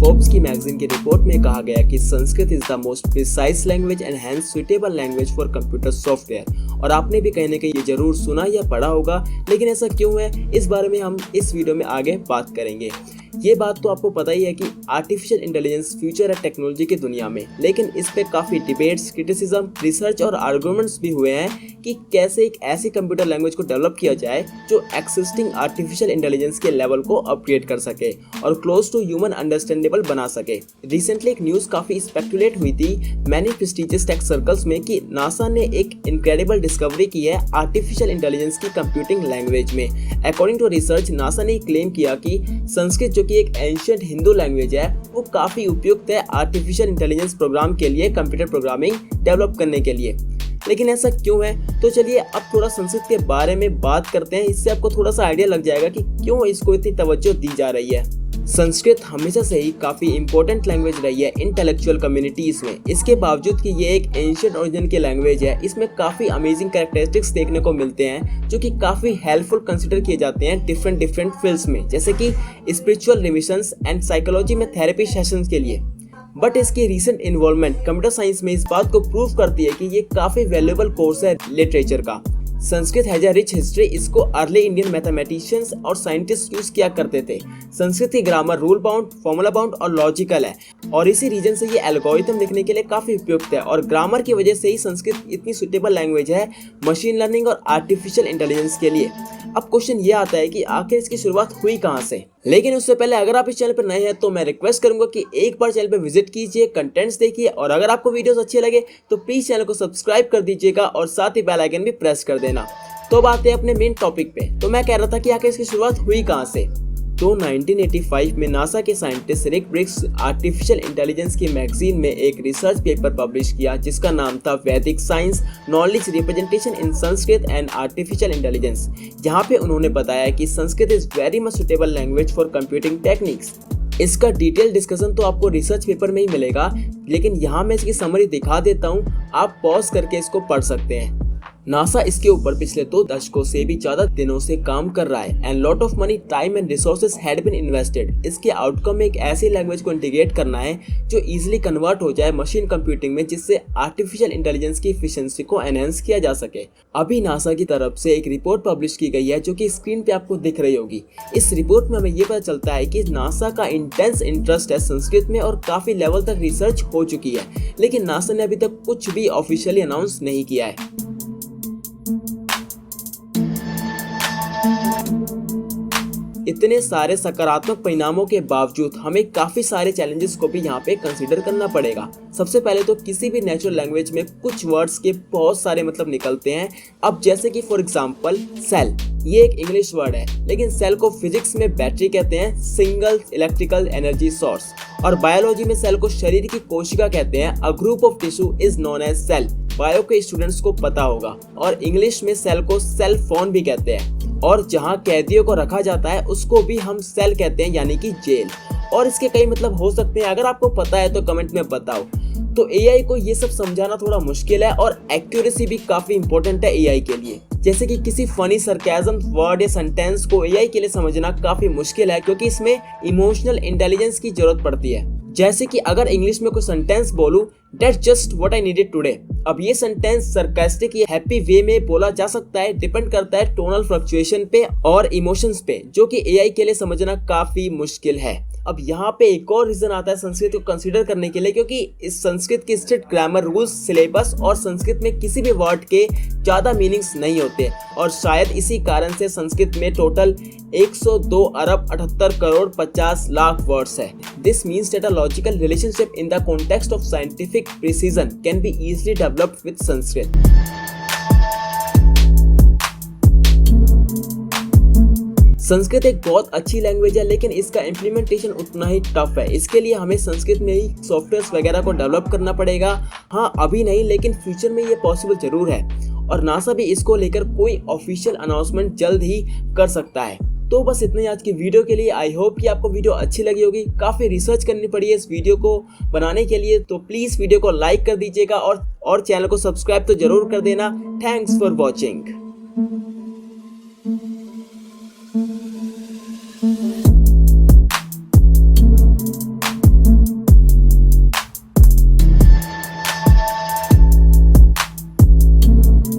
Forbes की magazine की report में कहा गया कि Sanskrit is the most precise language and hence suitable language for computer software. और आपने भी कहीं ना कहीं ये जरूर सुना या पढ़ा होगा, लेकिन ऐसा क्यों है, इस बारे में हम इस वीडियो में आगे बात करेंगे। ये बात तो आपको पता ही है कि आर्टिफिशियल इंटेलिजेंस फ्यूचर है टेक्नोलॉजी की दुनिया में, लेकिन इस पे काफ़ी डिबेट्स, क्रिटिसिज्म, रिसर्च और आर्गुमेंट्स भी हुए हैं कि कैसे एक ऐसी कंप्यूटर लैंग्वेज को डेवलप किया जाए जो एक्सिस्टिंग आर्टिफिशियल इंटेलिजेंस के लेवल को अपग्रेड कर सके और क्लोज टू ह्यूमन अंडरस्टैंडेबल बना सके। रिसेंटली एक न्यूज़ काफ़ी स्पेकुलेट हुई थी मैनी प्रेस्टिजियस टेक सर्कल्स में कि नासा ने एक इनक्रेडिबल डिस्कवरी की है आर्टिफिशियल इंटेलिजेंस की कंप्यूटिंग लैंग्वेज में। अकॉर्डिंग टू रिसर्च, नासा ने क्लेम किया कि संस्कृत जो कि एक एंशिएंट हिंदू लैंग्वेज है, वो काफ़ी उपयुक्त है आर्टिफिशियल इंटेलिजेंस प्रोग्राम के लिए, कंप्यूटर प्रोग्रामिंग डेवलप करने के लिए। लेकिन ऐसा क्यों है? तो चलिए अब थोड़ा संस्कृत के बारे में बात करते हैं। इससे आपको थोड़ा सा आइडिया लग जाएगा कि क्यों इसको इतनी तवज्जो दी जा रही है। संस्कृत हमेशा से ही काफ़ी इंपॉर्टेंट लैंग्वेज रही है इंटेलेक्चुअल कम्युनिटीज़ में। इसके बावजूद कि ये एक एंशिएंट ओरिजिन की लैंग्वेज है, इसमें काफ़ी अमेजिंग कैरेक्टरिस्टिक्स देखने को मिलते हैं जो कि काफ़ी हेल्पफुल कंसिडर किए जाते हैं डिफरेंट फील्ड्स में, जैसे कि स्पिरिचुअल रिमिशंस एंड साइकोलॉजी में थेरेपी सेशंस के लिए। बट इसकी रीसेंट इन्वॉल्वमेंट कंप्यूटर साइंस में इस बात को प्रूव करती है कि ये काफ़ी वैल्यूएबल कोर्स है लिटरेचर का। Sanskrit has a rich history. इसको अर्ली इंडियन मैथमेटिशियंस और साइंटिस्ट यूज किया करते थे। संस्कृत की grammar rule bound, formula bound और लॉजिकल है, और इसी रीजन से ये एल्गोरिथम लिखने के लिए काफ़ी उपयुक्त है। और ग्रामर की वजह से ही संस्कृत इतनी सुटेबल लैंग्वेज है मशीन लर्निंग और आर्टिफिशियल इंटेलिजेंस के लिए। अब क्वेश्चन ये आता है कि आखिर इसकी शुरुआत हुई कहाँ से? लेकिन उससे पहले अगर आप इस चैनल पर नए हैं तो मैं रिक्वेस्ट करूंगा कि एक बार चैनल पर विजिट कीजिए, कंटेंट्स देखिए, और अगर आपको वीडियोस अच्छे लगे तो प्लीज चैनल को सब्सक्राइब कर दीजिएगा और साथ ही बेल आइकन भी प्रेस कर देना। तो बात है अपने मेन टॉपिक पे। तो मैं कह रहा था कि आखिर इसकी शुरुआत हुई कहाँ से? तो 1985 में नासा के साइंटिस्ट रिक ब्रिग्स आर्टिफिशियल इंटेलिजेंस की मैगजीन में एक रिसर्च पेपर पब्लिश किया जिसका नाम था वैदिक science knowledge representation in Sanskrit and artificial intelligence. जहाँ पे उन्होंने बताया कि Sanskrit is very much suitable language for computing techniques. इसका डिटेल डिस्कशन तो आपको रिसर्च पेपर में ही मिलेगा, लेकिन यहाँ मैं इसकी समरी दिखा देता हूँ, आप पॉज करके इसको पढ़ सकते हैं। नासा इसके ऊपर पिछले 2 दशकों से भी ज्यादा दिनों से काम कर रहा है and lot of money, time and resources had been invested. इसके आउटकम में एक ऐसी लैंग्वेज को इंटीग्रेट करना है जो इजीली कन्वर्ट हो जाए मशीन कंप्यूटिंग में, जिससे आर्टिफिशियल इंटेलिजेंस की एफिशिएंसी को एनहांस किया जा सके। अभी नासा की तरफ से एक रिपोर्ट पब्लिश की गई है जो कि स्क्रीन पे आपको दिख रही होगी। इस रिपोर्ट में हमें ये पता चलता है कि नासा का इंटेंस इंटरेस्ट है संस्कृत में और काफी लेवल तक रिसर्च हो चुकी है, लेकिन नासा ने अभी तक कुछ भी ऑफिशियली अनाउंस नहीं किया है। इतने सारे सकारात्मक परिणामों के बावजूद हमें काफी सारे चैलेंजेस को भी यहाँ पे कंसीडर करना पड़ेगा। सबसे पहले तो किसी भी नेचुरल लैंग्वेज में कुछ वर्ड्स के बहुत सारे मतलब निकलते हैं। अब जैसे कि फॉर एग्जांपल सेल, ये एक इंग्लिश वर्ड है, लेकिन सेल को फिजिक्स में बैटरी कहते हैं, सिंगल इलेक्ट्रिकल एनर्जी सोर्स। और बायोलॉजी में सेल को शरीर की कोशिका कहते हैं। A group of tissue is known as cell. Bio के स्टूडेंट्स को पता होगा। और इंग्लिश में सेल को सेल फोन भी कहते हैं। और जहाँ कैदियों को रखा जाता है उसको भी हम सेल कहते हैं, यानी कि जेल। और इसके कई मतलब हो सकते हैं, अगर आपको पता है तो कमेंट में बताओ। तो एआई को ये सब समझाना थोड़ा मुश्किल है और एक्यूरेसी भी काफी इंपॉर्टेंट है एआई के लिए। जैसे कि किसी फनी सरकाज़म वर्ड या सेंटेंस को एआई के लिए समझना काफी मुश्किल है, क्योंकि इसमें इमोशनल इंटेलिजेंस की जरूरत पड़ती है। जैसे कि अगर इंग्लिश में कोई सेंटेंस बोलूं, that's just what I needed today. अब ये सेंटेंस सरकास्टिक या हैप्पी वे में बोला जा सकता है, डिपेंड करता है टोनल फ्लक्चुएशन पे और इमोशंस पे, जो कि एआई के लिए समझना काफी मुश्किल है। अब यहाँ पे एक और रीजन आता है संस्कृत को कंसीडर करने के लिए, क्योंकि इस संस्कृत की स्ट्रिक्ट ग्रामर रूल्स, सिलेबस और संस्कृत में किसी भी वर्ड के ज्यादा मीनिंग्स नहीं होते। और शायद इसी कारण से संस्कृत में टोटल 102 अरब 78 करोड़ 50 लाख वर्ड्स है। This means that a logical relationship in the context of scientific precision can be easily developed with Sanskrit. Sanskrit एक बहुत अच्छी लैंग्वेज है, लेकिन इसका इम्प्लीमेंटेशन उतना ही टफ है। इसके लिए हमें संस्कृत में ही सॉफ्टवेयर वगैरह को डेवलप करना पड़ेगा। हाँ, अभी नहीं, लेकिन फ्यूचर में ये पॉसिबल जरूर है। और नासा भी इसको लेकर कोई ऑफिशियल अनाउंसमेंट जल्द ही कर सकता है। तो बस इतना ही आज की वीडियो के लिए। आई होप कि आपको वीडियो अच्छी लगी होगी। काफ़ी रिसर्च करनी पड़ी है इस वीडियो को बनाने के लिए, तो प्लीज़ वीडियो को लाइक कर दीजिएगा और चैनल को सब्सक्राइब तो जरूर कर देना। Thanks for watching.